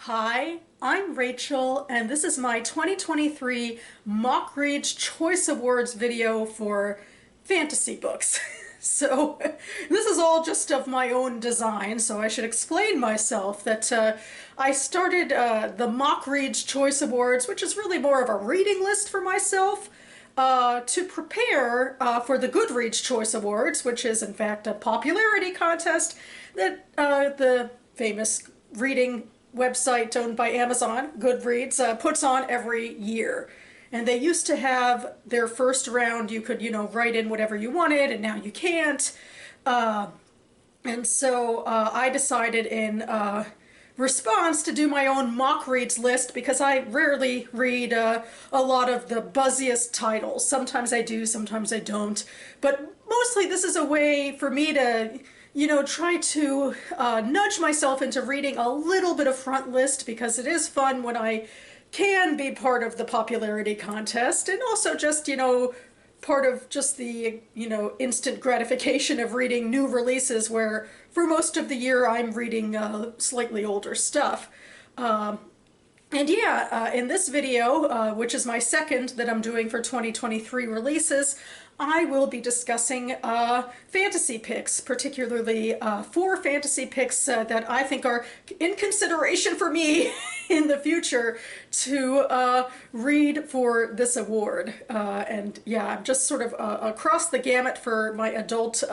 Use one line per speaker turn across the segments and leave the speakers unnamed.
Hi, I'm Rachel, and this is my 2023 MockReads Choice Awards video for fantasy books. So this is all just of my own design, so I should explain myself that I started the MockReads Choice Awards, which is really more of a reading list for myself, to prepare for the Goodreads Choice Awards, which is in fact a popularity contest that the famous reading website owned by Amazon, Goodreads, puts on every year. And they used to have their first round, you could, write in whatever you wanted, and now you can't. And so I decided in response to do my own mock reads list because I rarely read a lot of the buzziest titles. Sometimes I do, sometimes I don't. But mostly this is a way for me to try to nudge myself into reading a little bit of front list because it is fun when I can be part of the popularity contest, and also just, part of just the, instant gratification of reading new releases where for most of the year I'm reading slightly older stuff. And yeah, in this video, which is my second that I'm doing for 2023 releases, I will be discussing fantasy picks, particularly 4 fantasy picks that I think are in consideration for me in the future to read for this award. And yeah, I'm just sort of across the gamut for my adult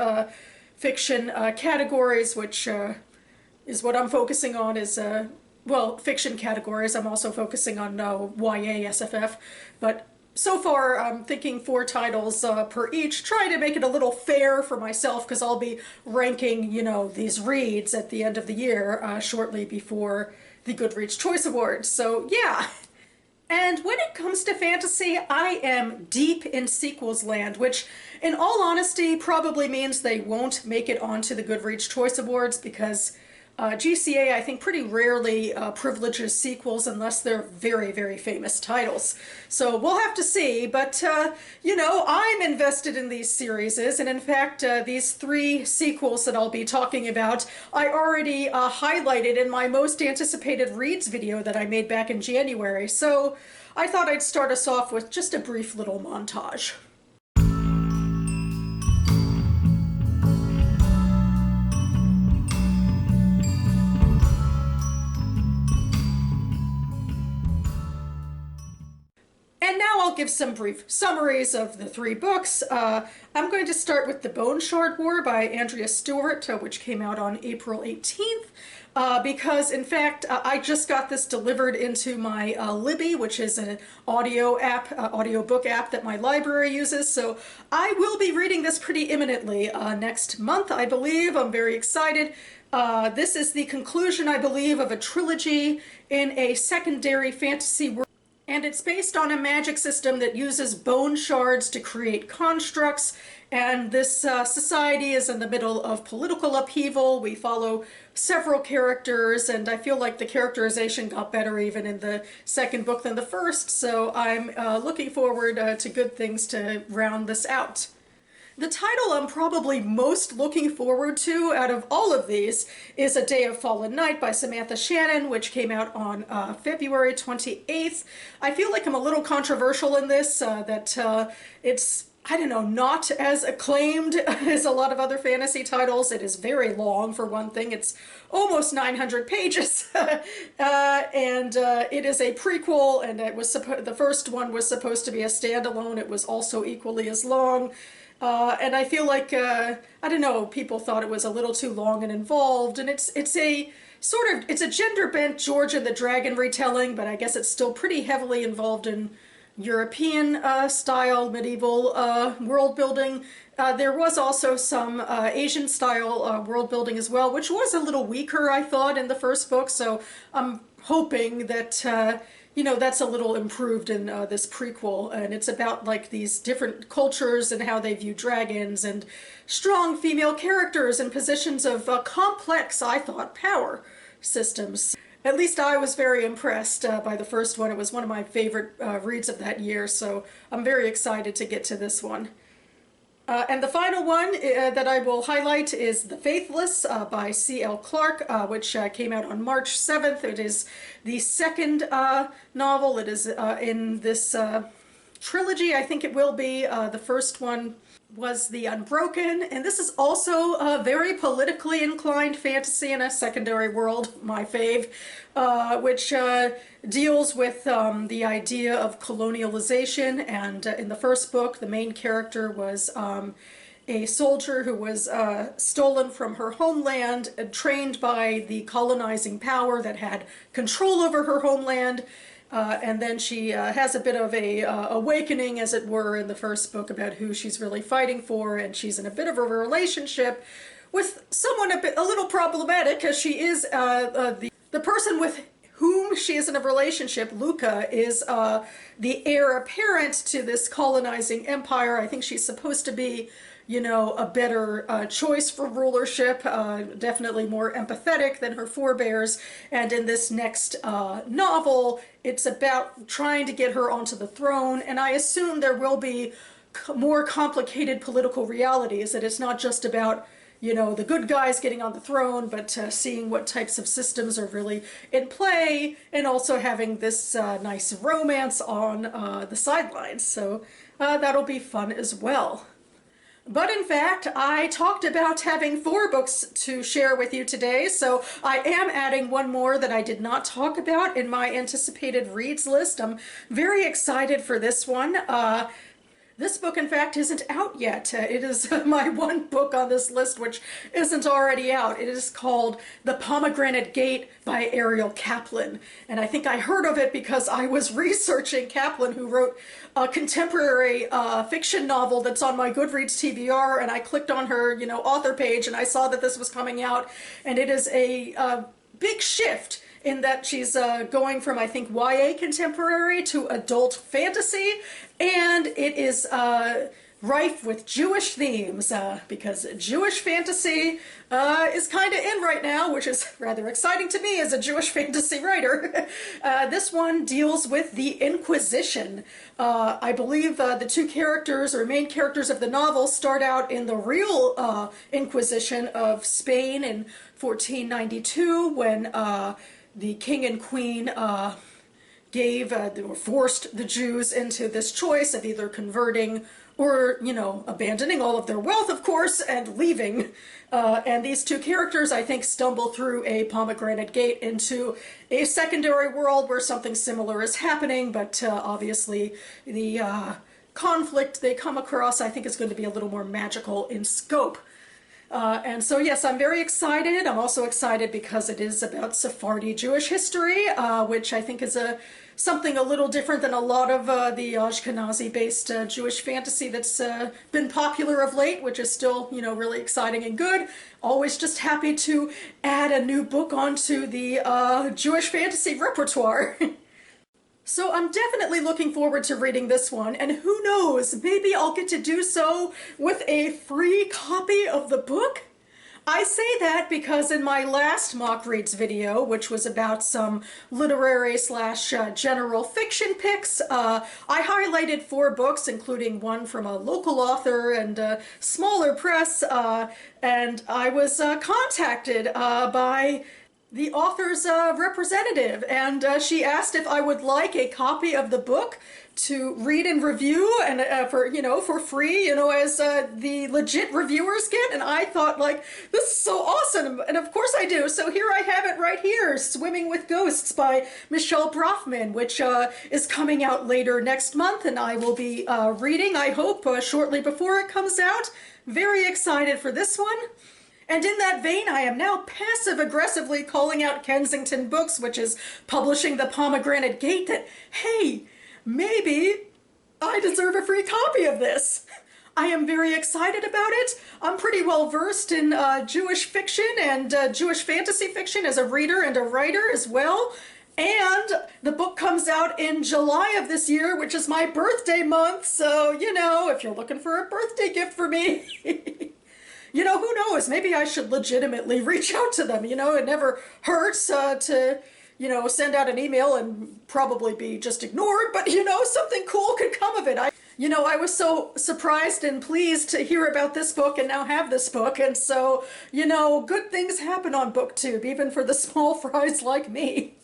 fiction categories, which is what I'm focusing on is well, fiction categories. I'm also focusing on YA, SFF, but so far I'm thinking 4 titles per each, trying to make it a little fair for myself because I'll be ranking, these reads at the end of the year, shortly before the Goodreads Choice Awards. So yeah. And when it comes to fantasy, I am deep in sequels land, which in all honesty probably means they won't make it onto the Goodreads Choice Awards because GCA, I think, pretty rarely privileges sequels unless they're very, very famous titles. So we'll have to see, but, I'm invested in these series, and in fact, these 3 sequels that I'll be talking about, I already highlighted in my most anticipated reads video that I made back in January, so I thought I'd start us off with just a brief little montage. And now I'll give some brief summaries of the 3 books. I'm going to start with The Bone Shard War by Andrea Stewart, which came out on April 18th, because in fact I just got this delivered into my Libby, which is an audiobook app that my library uses, so I will be reading this pretty imminently next month, I believe. I'm very excited. This is the conclusion, I believe, of a trilogy in a secondary fantasy world. And it's based on a magic system that uses bone shards to create constructs, and this society is in the middle of political upheaval. We follow several characters, and I feel like the characterization got better even in the second book than the first, so I'm looking forward to good things to round this out. The title I'm probably most looking forward to out of all of these is A Day of Fallen Night by Samantha Shannon, which came out on February 28th. I feel like I'm a little controversial in this, that it's, I don't know, not as acclaimed as a lot of other fantasy titles. It is very long, for one thing. It's almost 900 pages. And it is a prequel, and it was the first one was supposed to be a standalone. It was also equally as long. And I feel like, I don't know, people thought it was a little too long and involved, and it's a it's a gender-bent George and the Dragon retelling, but I guess it's still pretty heavily involved in European style medieval world building. There was also some Asian style world building as well, which was a little weaker, I thought, in the first book, so I'm hoping that that's a little improved in this prequel, and it's about like these different cultures and how they view dragons and strong female characters and positions of complex, I thought, power systems. At least I was very impressed by the first one. It was one of my favorite reads of that year, so I'm very excited to get to this one. And the final one that I will highlight is The Faithless by C.L. Clarke, which came out on March 7th. It is the second novel. It is in this trilogy. I think it will be. The first one was The Unbroken, and this is also a very politically inclined fantasy in a secondary world, my fave, which deals with the idea of colonialization. And in the first book, the main character was a soldier who was stolen from her homeland, trained by the colonizing power that had control over her homeland. And then she has a bit of a awakening, as it were, in the first book about who she's really fighting for, and she's in a bit of a relationship with someone a little problematic, because she is the person with whom she is in a relationship. Luca is the heir apparent to this colonizing empire. I think she's supposed to be, you know, a better choice for rulership, definitely more empathetic than her forebears. And in this next novel, it's about trying to get her onto the throne, and I assume there will be more complicated political realities, that it's not just about, you know, the good guys getting on the throne, but seeing what types of systems are really in play, and also having this nice romance on the sidelines. So that'll be fun as well. But in fact, I talked about having 4 books to share with you today, so I am adding one more that I did not talk about in my anticipated reads list. I'm very excited for this one. This book, in fact, isn't out yet. It is my one book on this list which isn't already out. It is called The Pomegranate Gate by Ariel Kaplan. And I think I heard of it because I was researching Kaplan, who wrote a contemporary fiction novel that's on my Goodreads TBR, and I clicked on her, you know, author page, and I saw that this was coming out. And it is a big shift in that she's going from, I think, YA contemporary to adult fantasy, and it is rife with Jewish themes, because Jewish fantasy is kind of in right now, which is rather exciting to me as a Jewish fantasy writer. This one deals with the Inquisition. I believe the 2 characters, or main characters of the novel, start out in the real Inquisition of Spain in 1492, when the king and queen gave, or forced the Jews into this choice of either converting or, you know, abandoning all of their wealth, of course, and leaving. And these 2 characters, I think, stumble through a pomegranate gate into a secondary world where something similar is happening, but obviously the conflict they come across, I think, is going to be a little more magical in scope. And so, yes, I'm very excited. I'm also excited because it is about Sephardi Jewish history, which I think is something a little different than a lot of the Ashkenazi-based Jewish fantasy that's been popular of late, which is still, you know, really exciting and good. Always just happy to add a new book onto the Jewish fantasy repertoire. So I'm definitely looking forward to reading this one, and who knows, maybe I'll get to do so with a free copy of the book? I say that because in my last MockReads video, which was about some literary / general fiction picks, I highlighted 4 books, including one from a local author and a smaller press, and I was contacted by the author's representative, and she asked if I would like a copy of the book to read and review, and for free, you know, as the legit reviewers get. And I thought, like, this is so awesome, and of course I do. So here I have it right here, Swimming with Ghosts by Michelle Brofman, which is coming out later next month, and I will be reading, I hope, shortly before it comes out. Very excited for this one. And in that vein, I am now passive-aggressively calling out Kensington Books, which is publishing The Pomegranate Gate, that, hey, maybe I deserve a free copy of this. I am very excited about it. I'm pretty well versed in Jewish fiction and Jewish fantasy fiction as a reader and a writer as well. And the book comes out in July of this year, which is my birthday month, so, you know, if you're looking for a birthday gift for me, you know, who knows, maybe I should legitimately reach out to them. You know, it never hurts to, you know, send out an email and probably be just ignored, but, you know, something cool could come of it. You know, I was so surprised and pleased to hear about this book and now have this book. And so, you know, good things happen on BookTube, even for the small fries like me.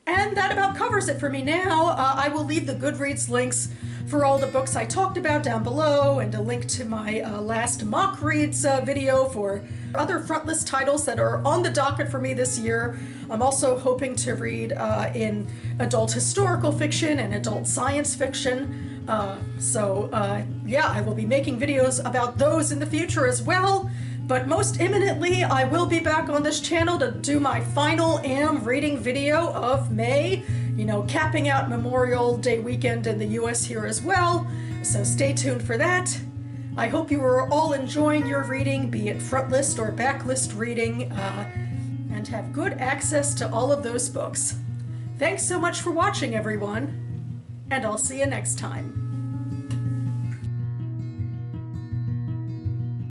And that about covers it for me now. I will leave the Goodreads links for all the books I talked about down below, and a link to my last MockReads video for other frontlist titles that are on the docket for me this year. I'm also hoping to read in adult historical fiction and adult science fiction. Yeah, I will be making videos about those in the future as well. But most imminently, I will be back on this channel to do my final AM reading video of May, you know, capping out Memorial Day weekend in the US here as well. So stay tuned for that. I hope you are all enjoying your reading, be it frontlist or backlist reading, and have good access to all of those books. Thanks so much for watching, everyone, and I'll see you next time.